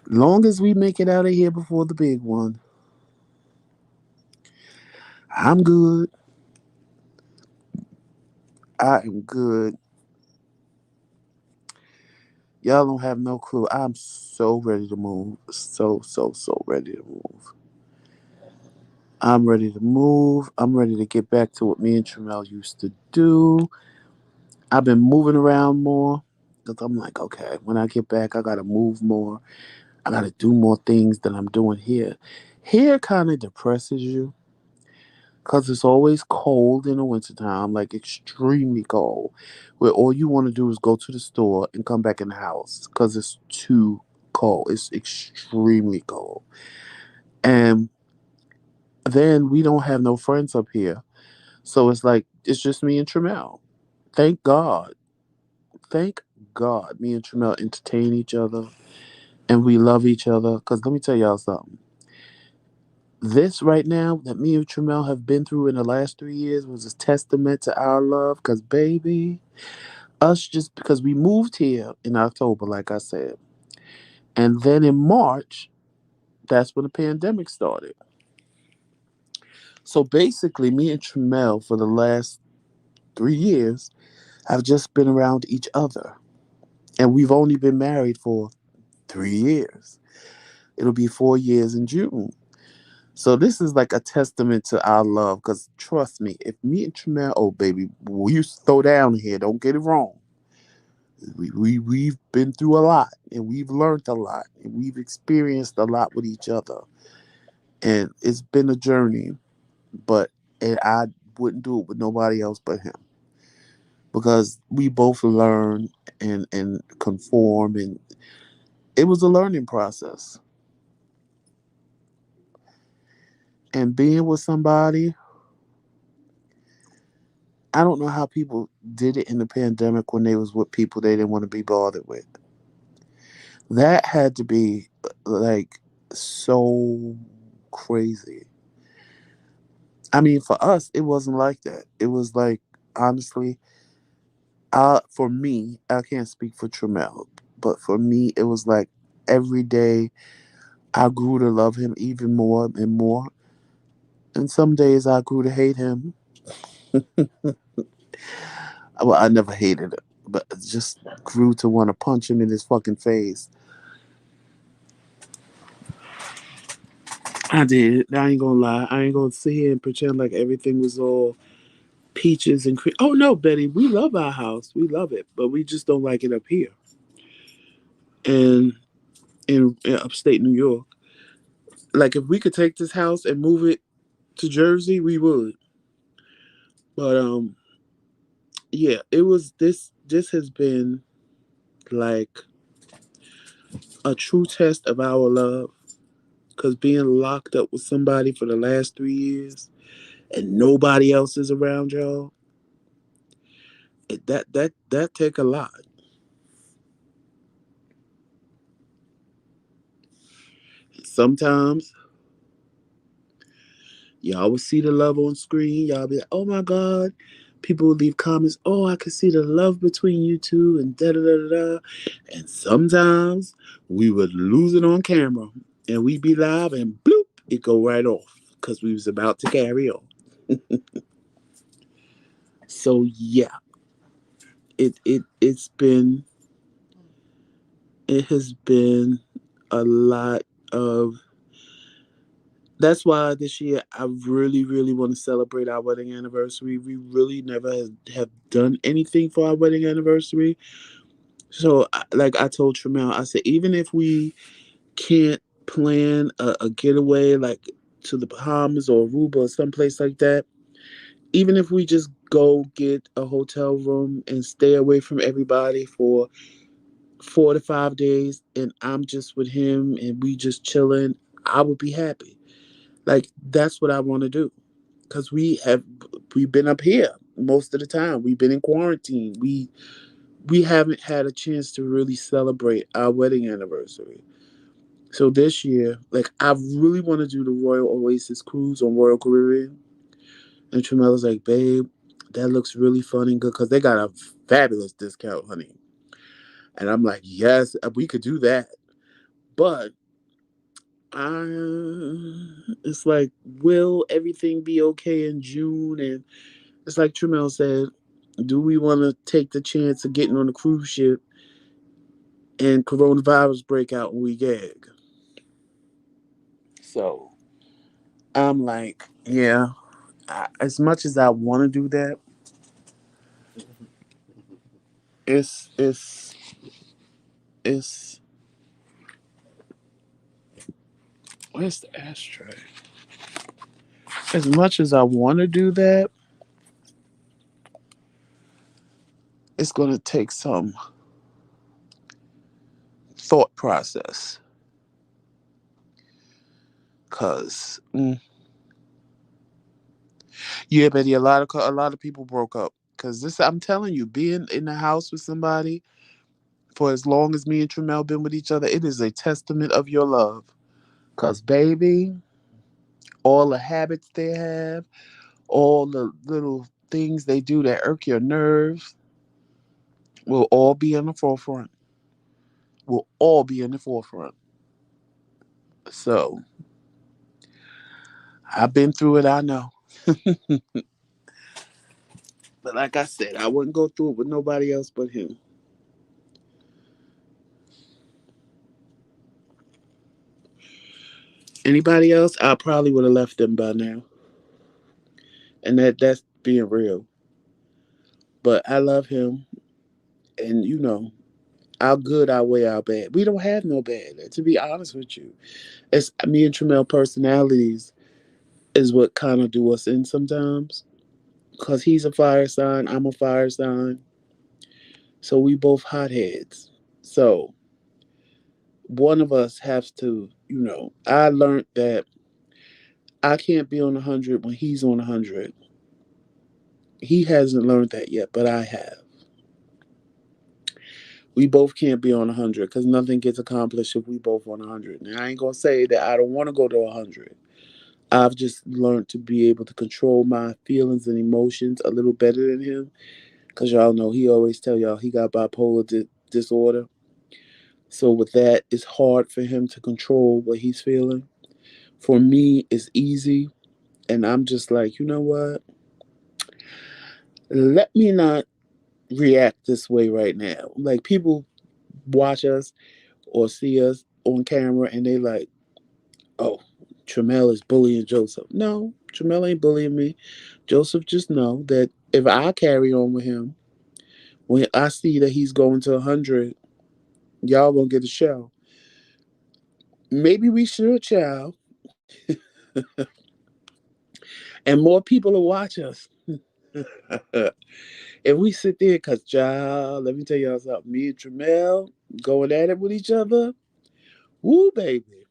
long as we make it out of here before the big one, I'm good. I am good. Y'all don't have no clue. I'm so ready to move. So, so, so ready to move. I'm ready to move. I'm ready to get back to what me and Tramel used to do. I've been moving around more because I'm like, okay, when I get back, I got to move more. I got to do more things than I'm doing here. Here kind of depresses you because it's always cold in the wintertime, like extremely cold, where all you want to do is go to the store and come back in the house because it's too cold. It's extremely cold. And then we don't have no friends up here. So it's like, it's just me and Tramel. Thank God. Thank God me and Tramel entertain each other and we love each other. Because let me tell y'all something. This right now that me and Tramel have been through in the last 3 years was a testament to our love. Because, baby, us just because we moved here in October, like I said. And then in March, that's when the pandemic started. So basically, me and Tramel for the last 3 years have just been around each other. And we've only been married for 3 years. It'll be 4 years in June. So this is like a testament to our love. Because trust me, if me and Tremere, oh baby, we used to throw down here. Don't get it wrong. We've been through a lot, and we've learned a lot, and we've experienced a lot with each other, and it's been a journey. But and I wouldn't do it with nobody else but him because we both learn and conform, and it was a learning process. And being with somebody, I don't know how people did it in the pandemic when they was with people they didn't want to be bothered with. That had to be like so crazy. I mean, for us, it wasn't like that. It was like honestly, for me, I can't speak for Tremel, but for me, it was like every day I grew to love him even more and more. And some days I grew to hate him. Well, I never hated him, but just grew to want to punch him in his fucking face. I did. I ain't gonna lie. I ain't gonna sit here and pretend like everything was all peaches and cream. Oh no, Betty, we love our house. We love it, but we just don't like it up here and in upstate New York. Like if we could take this house and move it to Jersey, we would. But yeah, it was this. This has been. like a true test of our love. Because being locked up with somebody for the last 3 years and nobody else is around y'all, that take a lot. Sometimes y'all will see the love on screen. Y'all be like, oh my God. People will leave comments, oh, I can see the love between you two and da da da da da. And sometimes we would lose it on camera and we'd be live and bloop, it go right off because we was about to carry on. So yeah, it has been a lot of. That's why this year I really, really want to celebrate our wedding anniversary. We really never have done anything for our wedding anniversary. So, like I told Tramel, I said, even if we can't plan a getaway like to the Bahamas or Aruba or someplace like that, even if we just go get a hotel room and stay away from everybody for 4 to 5 days and I'm just with him and we just chilling, I would be happy. Like that's what I want to do because we've been up here most of the time. We've been in quarantine. We haven't had a chance to really celebrate our wedding anniversary. So this year, like I really want to do the Royal Oasis cruise on Royal Caribbean. And Tremela's like, babe, that looks really fun and good because they got a fabulous discount, honey. And I'm like, yes, we could do that. But it's like, will everything be okay in June? And it's like Tremel said, do we want to take the chance of getting on a cruise ship and coronavirus break out when we gag? So I'm like, yeah, as much as I want to do that, it's it's where's the ashtray? As much as I want to do that, it's going to take some thought process. Cause yeah, Betty, a lot of people broke up. Cause this, I'm telling you, being in the house with somebody for as long as me and Tremel been with each other, it is a testament of your love. Cause baby, all the habits they have, all the little things they do that irk your nerves, will all be in the forefront. Will all be in the forefront. So I've been through it. I know. But like I said, I wouldn't go through it with nobody else but him. Anybody else, I probably would have left them by now. And that's being real. But I love him, and our good outweigh our bad. We don't have no bad, to be honest with you. It's me and Tremel personalities is what kind of do us in sometimes. Cause he's a fire sign, I'm a fire sign, so we both hotheads. So one of us has to, I learned that I can't be on 100 when he's on 100. He hasn't learned that yet, but I have. We both can't be on 100 because nothing gets accomplished if we both on 100. And I ain't gonna say that I don't want to go to 100. I've just learned to be able to control my feelings and emotions a little better than him. Because y'all know he always tell y'all he got bipolar disorder. So with that, it's hard for him to control what he's feeling. For me, it's easy. And I'm just like, you know what? Let me not react this way right now. Like people watch us or see us on camera and they like, oh, Tramel is bullying Joseph. No, Tramel ain't bullying me. Joseph just know that if I carry on with him, when I see that he's going to 100, y'all gonna get a show. Maybe we should, child, and more people will watch us. If we sit there, cause child, let me tell y'all something. Me and Tramel going at it with each other. Woo, baby,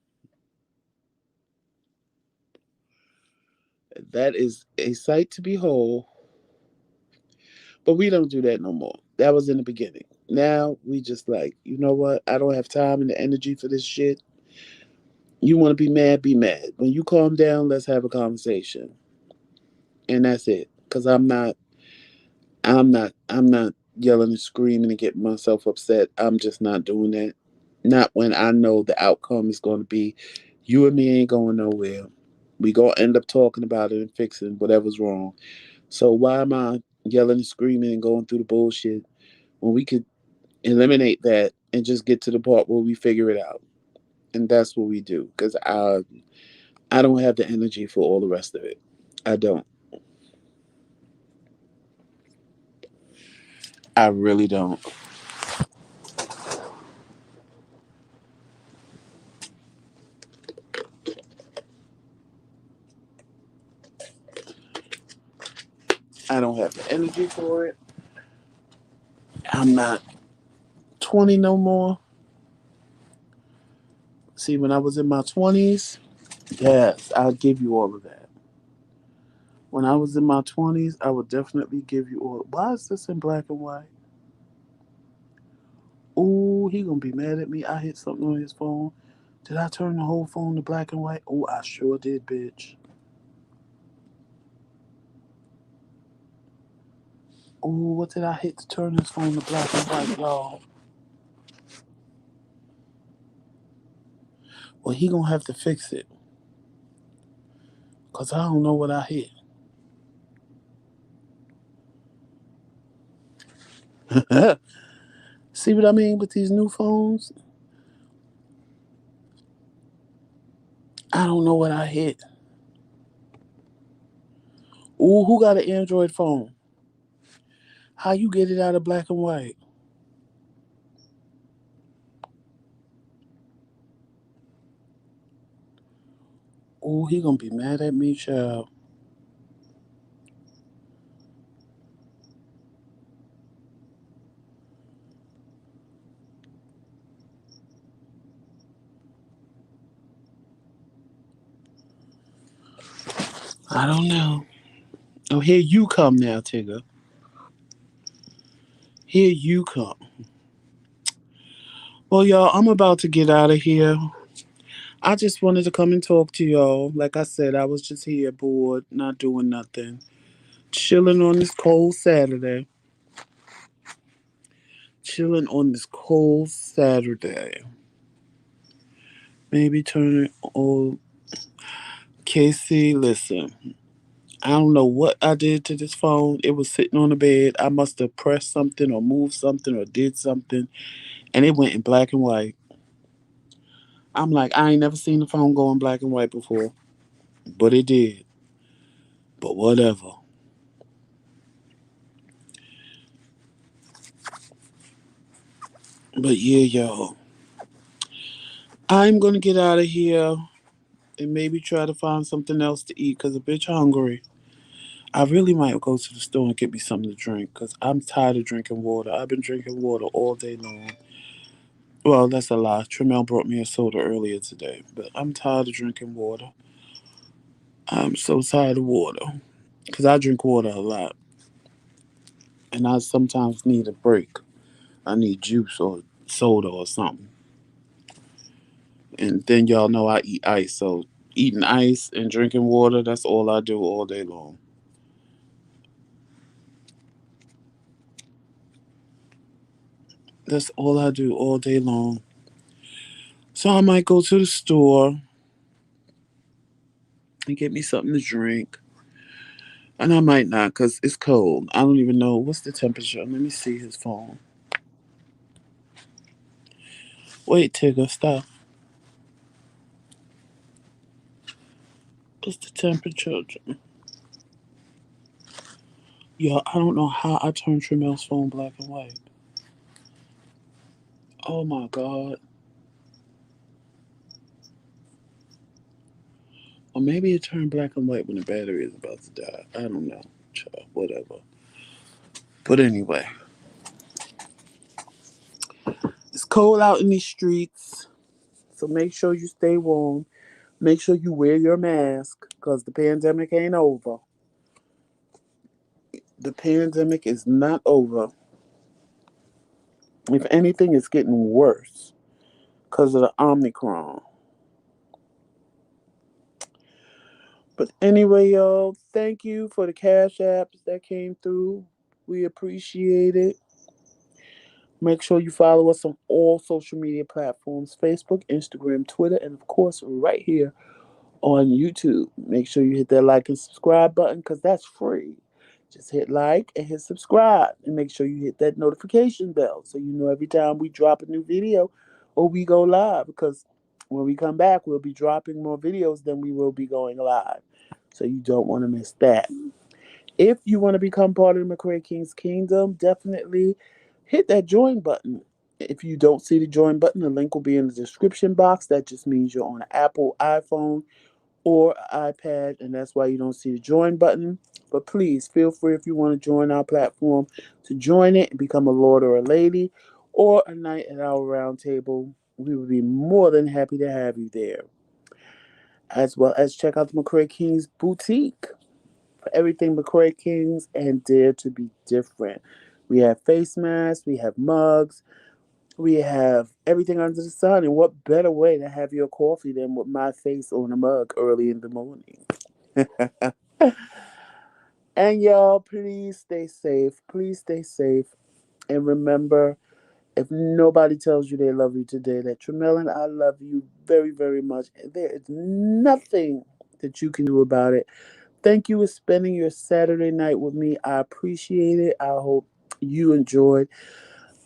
that is a sight to behold. But we don't do that no more. That was in the beginning. Now we just like, you know what? I don't have time and the energy for this shit. You want to be mad, be mad. When you calm down, let's have a conversation, and that's it. Cause I'm not yelling and screaming and getting myself upset. I'm just not doing that. Not when I know the outcome is going to be you and me ain't going nowhere. We gonna end up talking about it and fixing whatever's wrong. So why am I yelling and screaming and going through the bullshit when we could eliminate that and just get to the part where we figure it out? And that's what we do. Because I don't have the energy for all the rest of it. I don't. I really don't. I don't have the energy for it. I'm not 20 no more. See, when I was in my 20s, yes, I'll give you all of that. When I was in my 20s, I would definitely give you all. Why is this in black and white? Ooh, he gonna be mad at me. I hit something on his phone. Did I turn the whole phone to black and white? Oh, I sure did, bitch. Ooh, what did I hit to turn his phone to black and white, y'all? Well, he gonna have to fix it. Cause I don't know what I hit. See what I mean with these new phones? I don't know what I hit. Ooh, who got an Android phone? How you get it out of black and white? Ooh, he gonna be mad at me, child. I don't know. Oh, here you come now, Tigger. Here you come. Well, y'all, I'm about to get out of here. I just wanted to come and talk to y'all. Like I said, I was just here bored, not doing nothing. Chilling on this cold Saturday. Chilling on this cold Saturday. Maybe turn it on. Casey, listen. I don't know what I did to this phone. It was sitting on the bed. I must have pressed something or moved something or did something, and it went in black and white. I'm like, I ain't never seen the phone go in black and white before, but it did. But whatever. But yeah, y'all. I'm gonna get out of here and maybe try to find something else to eat because a bitch hungry. I really might go to the store and get me something to drink because I'm tired of drinking water. I've been drinking water all day long. Well, that's a lie. Tremel brought me a soda earlier today, but I'm tired of drinking water. I'm so tired of water because I drink water a lot and I sometimes need a break. I need juice or soda or something. And then y'all know I eat ice, so eating ice and drinking water, that's all I do all day long. That's all I do all day long. So I might go to the store and get me something to drink. And I might not because it's cold. I don't even know. What's the temperature? Let me see his phone. Wait, Tigger, stop. What's the temperature? Yo, I don't know how I turned Tremel's phone black and white. Oh my God. Or maybe it turned black and white when the battery is about to die. I don't know. whatever. But anyway, it's cold out in these streets, so make sure you stay warm. Make sure you wear your mask because the pandemic ain't over. The pandemic is not over. If anything, it's getting worse because of the Omicron. But anyway, y'all, thank you for the cash apps that came through. We appreciate it. Make sure you follow us on all social media platforms: Facebook, Instagram, Twitter, and of course, right here on YouTube. Make sure you hit that like and subscribe button because that's free. Just hit like and hit subscribe and make sure you hit that notification bell so you know every time we drop a new video or we go live, because when we come back, we'll be dropping more videos than we will be going live. So you don't want to miss that. If you want to become part of the McCray King's Kingdom, definitely hit that join button. If you don't see the join button, the link will be in the description box. That just means you're on an Apple iPhone or iPad, and that's why you don't see the join button. But please feel free, if you want to join our platform, to join it and become a lord or a lady or a knight at our round table. We would be more than happy to have you there. As well as check out the McCray King's boutique for everything McCray King's and Dare to Be Different. We have face masks, we have mugs, we have everything under the sun. And what better way to have your coffee than with my face on a mug early in the morning? And y'all, please stay safe. Please stay safe. And remember, if nobody tells you they love you today, that Tremellin, I love you very, very much. There is nothing that you can do about it. Thank you for spending your Saturday night with me. I appreciate it. I hope you enjoyed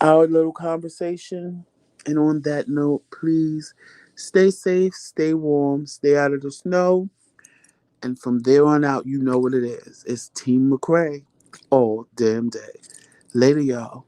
our little conversation. And on that note, please stay safe, stay warm, stay out of the snow. And from there on out, you know what it is. It's Team McCray all damn day. Later, y'all.